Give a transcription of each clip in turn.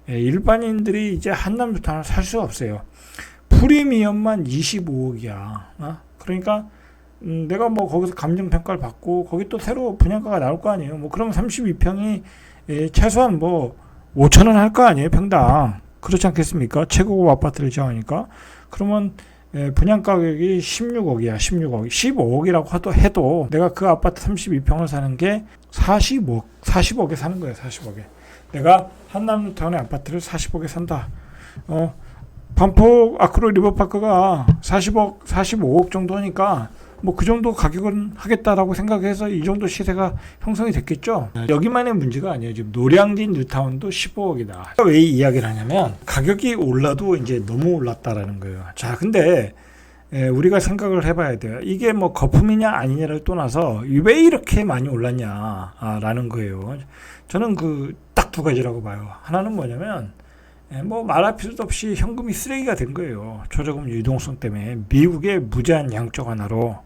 일반인들이 이제 한남주택을 살 수가 없어요. 프리미엄만 25억이야. 그러니까 내가 뭐 거기서 감정평가를 받고 거기 또 새로 분양가가 나올 거 아니에요. 뭐 그러면 32평이 최소한 뭐 5천원 할 거 아니에요, 평당. 그렇지 않겠습니까? 최고급 아파트를 지어하니까. 그러면 분양가격이 16억이야. 16억. 15억이라고 해도 내가 그 아파트 32평을 사는 게 40억에 사는 거예요. 40억에. 내가 한남뉴타운의 아파트를 40억에 산다. 반포 아크로 리버파크가 40억, 45억 정도 하니까 뭐 그 정도 가격은 하겠다라고 생각해서 이 정도 시세가 형성이 됐겠죠. 여기만의 문제가 아니에요. 지금 노량진 뉴타운도 15억이다. 왜 이 이야기를 하냐면 가격이 올라도 이제 너무 올랐다라는 거예요. 자, 근데 우리가 생각을 해봐야 돼요. 이게 뭐 거품이냐 아니냐를 떠나서 왜 이렇게 많이 올랐냐라는 거예요. 저는 딱 두 가지라고 봐요. 하나는 뭐냐면 뭐 말할 필요도 없이 현금이 쓰레기가 된 거예요. 초저금 유동성 때문에 미국의 무제한 양적 완화로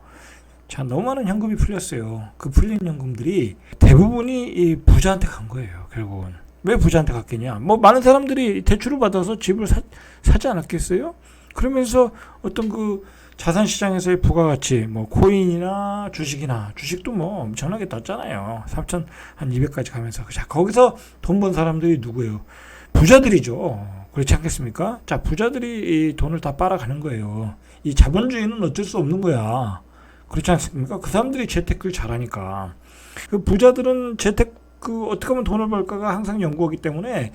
자 너무 많은 현금이 풀렸어요. 그 풀린 현금들이 대부분이 이 부자한테 간 거예요. 결국은 왜 부자한테 갔겠냐? 뭐 많은 사람들이 대출을 받아서 집을 사지 않았겠어요? 그러면서 어떤 자산시장에서의 부가가치, 뭐 코인이나 주식도 뭐 엄청나게 떴잖아요. 3,200까지 가면서 자 거기서 돈 번 사람들이 누구예요? 부자들이죠. 그렇지 않겠습니까? 자, 부자들이 이 돈을 다 빨아가는 거예요. 이 자본주의는 어쩔 수 없는 거야. 그렇지 않습니까? 그 사람들이 재테크를 잘하니까. 그 부자들은 어떻게 하면 돈을 벌까가 항상 연구하기 때문에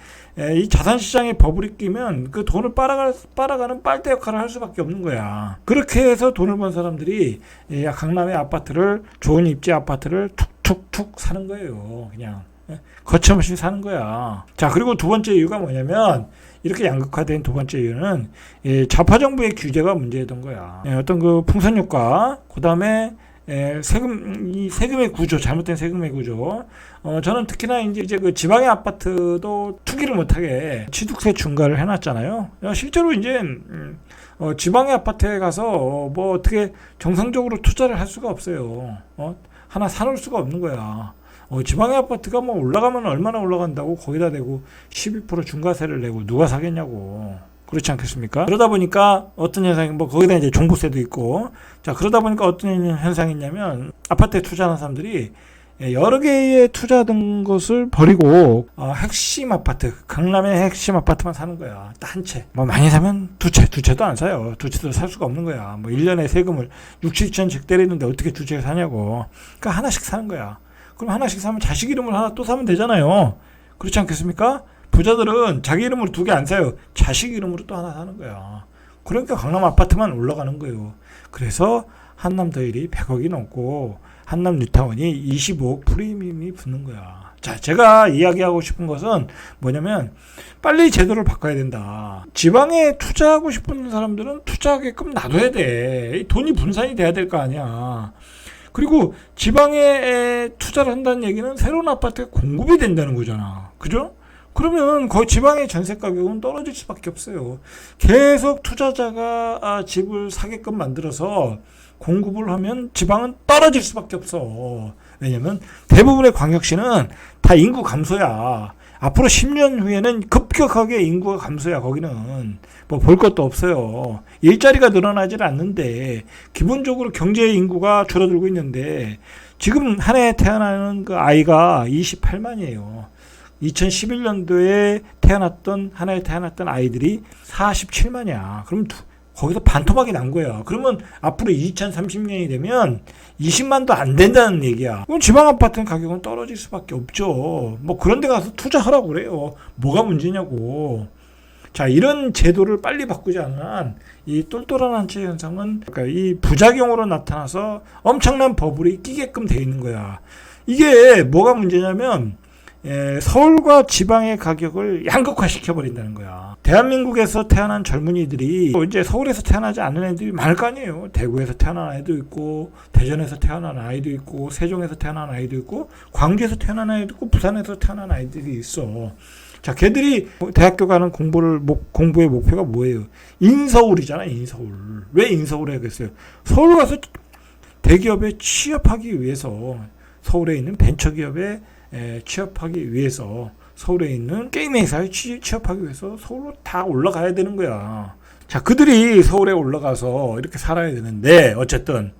이 자산시장에 버블이 끼면 그 돈을 빨아가는 빨대 역할을 할 수밖에 없는 거야. 그렇게 해서 돈을 번 사람들이 강남의 아파트를, 좋은 입지 아파트를 툭툭툭 사는 거예요. 그냥. 거침없이 사는 거야. 자, 그리고 두 번째 이유가 뭐냐면 이렇게 양극화된 두 번째 이유는 좌파 정부의 규제가 문제였던 거야. 어떤 풍선효과, 그 다음에 세금의 구조, 잘못된 세금의 구조. 저는 특히나 이제 그 지방의 아파트도 투기를 못하게 취득세 중과를 해놨잖아요. 실제로 이제 지방의 아파트에 가서 뭐 어떻게 정상적으로 투자를 할 수가 없어요. 하나 사놓을 수가 없는 거야. 지방의 아파트가 뭐 올라가면 얼마나 올라간다고 거기다 대고 12% 중과세를 내고 누가 사겠냐고. 그렇지 않겠습니까? 그러다 보니까 어떤 현상이 뭐 거기다 이제 종부세도 있고 자 그러다 보니까 어떤 현상이 있냐면 아파트에 투자하는 사람들이 여러 개의 투자된 것을 버리고 핵심 아파트, 강남의 핵심 아파트만 사는 거야. 딱 한 채. 뭐 많이 사면 두 채도 안 사요. 두 채도 살 수가 없는 거야. 뭐 1년에 세금을 6, 7천씩 때리는데 어떻게 두 채를 사냐고. 그러니까 하나씩 사는 거야. 그럼 하나씩 사면 자식 이름을 하나 또 사면 되잖아요. 그렇지 않겠습니까? 부자들은 자기 이름으로 두 개 안 사요. 자식 이름으로 또 하나 사는 거야. 그러니까 강남 아파트만 올라가는 거예요. 그래서 한남 더일이 100억이 넘고 한남 뉴타운이 25억 프리미엄이 붙는 거야. 자, 제가 이야기하고 싶은 것은 뭐냐면 빨리 제도를 바꿔야 된다. 지방에 투자하고 싶은 사람들은 투자하게끔 놔둬야 돼. 돈이 분산이 돼야 될 거 아니야. 그리고 지방에 투자를 한다는 얘기는 새로운 아파트가 공급이 된다는 거잖아. 그죠? 그러면 거의 지방의 전세 가격은 떨어질 수밖에 없어요. 계속 투자자가 집을 사게끔 만들어서 공급을 하면 지방은 떨어질 수밖에 없어. 왜냐면 대부분의 광역시는 다 인구 감소야. 앞으로 10년 후에는 급격하게 인구가 감소야. 거기는 뭐 볼 것도 없어요. 일자리가 늘어나질 않는데 기본적으로 경제 인구가 줄어들고 있는데 지금 한 해 태어나는 그 아이가 28만이에요. 2011년도에 한 해에 태어났던 아이들이 47만이야. 그럼 거기서 반토막이 난 거야. 그러면 앞으로 2030년이 되면 20만도 안 된다는 얘기야. 그럼 지방 아파트 가격은 떨어질 수밖에 없죠. 뭐 그런 데 가서 투자하라고 그래요. 뭐가 문제냐고. 자, 이런 제도를 빨리 바꾸지 않는 한 이 똘똘한 한채 현상은 그러니까 이 부작용으로 나타나서 엄청난 버블이 끼게끔 돼 있는 거야. 이게 뭐가 문제냐면 서울과 지방의 가격을 양극화시켜 버린다는 거야. 대한민국에서 태어난 젊은이들이 이제 서울에서 태어나지 않은 애들이 많을 거 아니에요. 대구에서 태어난 아이도 있고 대전에서 태어난 아이도 있고 세종에서 태어난 아이도 있고 광주에서 태어난 아이도 있고 부산에서 태어난 아이들이 있어. 자, 걔들이 대학교 가는 공부의 목표가 뭐예요? 인서울이잖아, 인서울. 왜 인서울에 가겠어요? 서울 가서 대기업에 취업하기 위해서 서울에 있는 벤처기업에 취업하기 위해서 서울에 있는 게임 회사에 취업하기 위해서 서울로 다 올라가야 되는 거야. 자, 그들이 서울에 올라가서 이렇게 살아야 되는데 어쨌든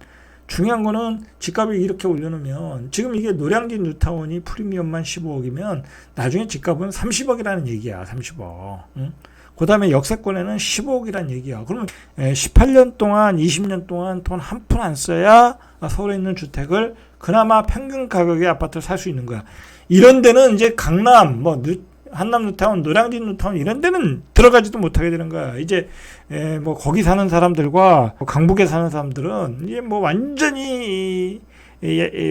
중요한 거는 집값을 이렇게 올려놓으면 지금 이게 노량진 뉴타운이 프리미엄만 15억이면 나중에 집값은 30억이라는 얘기야. 30억. 응? 그 다음에 역세권에는 15억이라는 얘기야. 그러면 18년 동안 20년 동안 돈 한 푼 안 써야 서울에 있는 주택을 그나마 평균 가격의 아파트를 살 수 있는 거야. 이런 데는 이제 강남, 뭐 한남 뉴타운, 노량진 뉴타운 이런 데는 들어가지도 못하게 되는 거야. 이제 뭐 거기 사는 사람들과 강북에 사는 사람들은 이제 뭐 완전히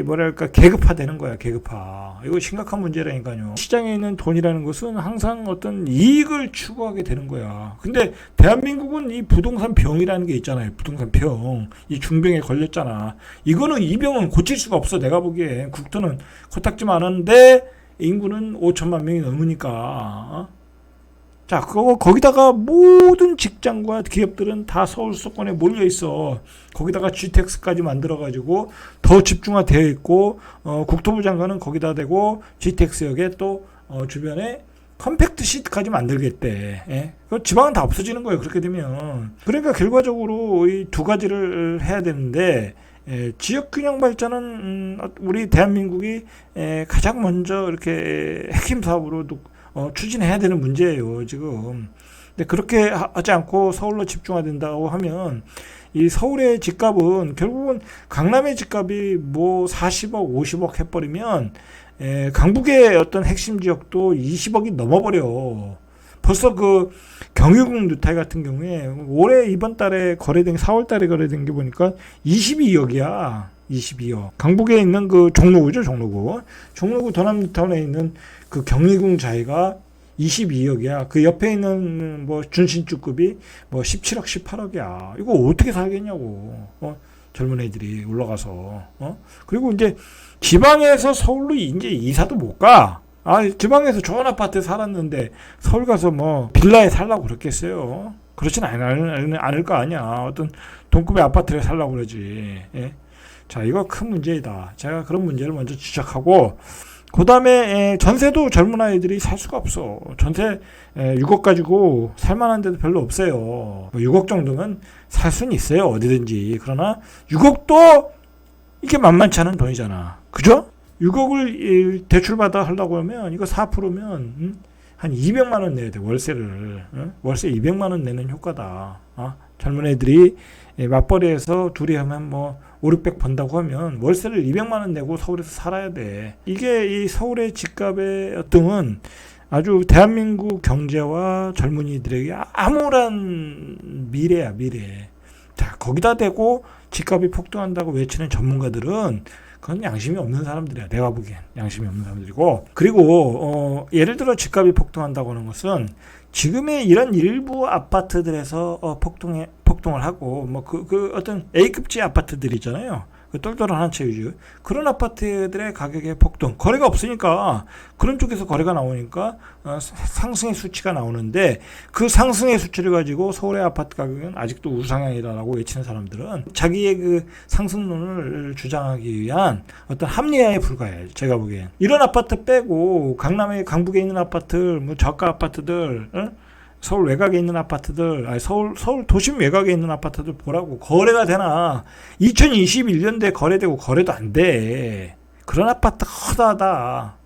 뭐랄까 계급화되는 거야. 계급화. 이거 심각한 문제라니까요. 시장에 있는 돈이라는 것은 항상 어떤 이익을 추구하게 되는 거야. 근데 대한민국은 이 부동산 병이라는 게 있잖아요. 부동산 병. 이 중병에 걸렸잖아. 이거는 이 병은 고칠 수가 없어. 내가 보기에 국토는 코딱지만 하는데 인구는 5천만 명이 넘으니까. 자, 거기다가 모든 직장과 기업들은 다 서울 수도권에 몰려 있어. 거기다가 GTX까지 만들어가지고 더 집중화되어 있고, 국토부 장관은 거기다 대고 GTX역에 또 주변에 컴팩트 시트까지 만들겠대. 예? 지방은 다 없어지는 거예요. 그렇게 되면. 그러니까 결과적으로 이 두 가지를 해야 되는데. 지역균형 발전은 우리 대한민국이 가장 먼저 이렇게 핵심 사업으로 추진해야 되는 문제예요, 지금. 근데 그렇게 하지 않고 서울로 집중화된다고 하면 이 서울의 집값은 결국은 강남의 집값이 뭐 40억, 50억 해버리면 강북의 어떤 핵심 지역도 20억이 넘어버려. 벌써 그 경유국 뉴타일 같은 경우에 올해 이번 달에 거래된 4월 달에 거래된 게 보니까 22억이야. 22억. 강북에 있는 그 종로구죠, 종로구. 종로구 더남 뉴타운에 있는 그 경유국 자이가 22억이야. 그 옆에 있는 뭐 준신주급이 뭐 17억, 18억이야. 이거 어떻게 살겠냐고. 젊은 애들이 올라가서. 그리고 이제 지방에서 서울로 이제 이사도 못 가. 지방에서 좋은 아파트에 살았는데 서울 가서 뭐 빌라에 살라고 그랬겠어요. 그렇진 않을 거 아니야. 어떤 동급의 아파트에 살라고 그러지. 예? 자, 이거 큰 문제이다. 제가 그런 문제를 먼저 지적하고, 그 다음에 전세도 젊은 아이들이 살 수가 없어. 전세 6억 가지고 살만한 데도 별로 없어요. 6억 정도면 살 수는 있어요. 어디든지. 그러나 6억도 이게 만만치 않은 돈이잖아. 그죠? 6억을 대출받아 하려고 하면 이거 4%면 한 200만 원 내야 돼. 월세를. 월세 200만 원 내는 효과다. 젊은 애들이 맞벌이해서 둘이 하면 뭐 5, 600 번다고 하면 월세를 200만 원 내고 서울에서 살아야 돼. 이게 이 서울의 집값의 등은 아주 대한민국 경제와 젊은이들에게 암울한 미래야, 미래. 자, 거기다 대고 집값이 폭등한다고 외치는 전문가들은 그건 양심이 없는 사람들이야. 내가 보기엔 양심이 없는 사람들이고, 그리고 예를 들어 집값이 폭등한다고 하는 것은 지금의 이런 일부 아파트들에서 폭등을 하고 뭐 그 어떤 A급지 아파트들 있잖아요. 그 똘똘한 한 채 위주 그런 아파트들의 가격의 폭등, 거래가 없으니까 그런 쪽에서 거래가 나오니까 상승의 수치가 나오는데, 그 상승의 수치를 가지고 서울의 아파트 가격은 아직도 우상향이다라고 외치는 사람들은 자기의 그 상승론을 주장하기 위한 어떤 합리화에 불과해. 제가 보기엔 이런 아파트 빼고 강남에 강북에 있는 아파트, 뭐 저가 아파트들, 서울 외곽에 있는 아파트들, 서울 도심 외곽에 있는 아파트들 보라고. 거래가 되나? 2021년도에 거래되고 거래도 안 돼. 그런 아파트 허다하다.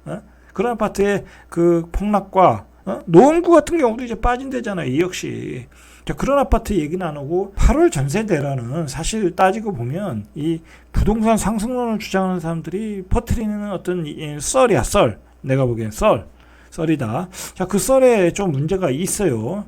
그런 아파트의 그 폭락과 노원구 같은 경우도 이제 빠진대잖아요. 이 역시. 자, 그런 아파트 얘기는 안 오고 8월 전세대라는, 사실 따지고 보면 이 부동산 상승론을 주장하는 사람들이 퍼뜨리는 어떤 썰이야, 썰. 내가 보기엔 썰이다. 자, 그 썰에 좀 문제가 있어요.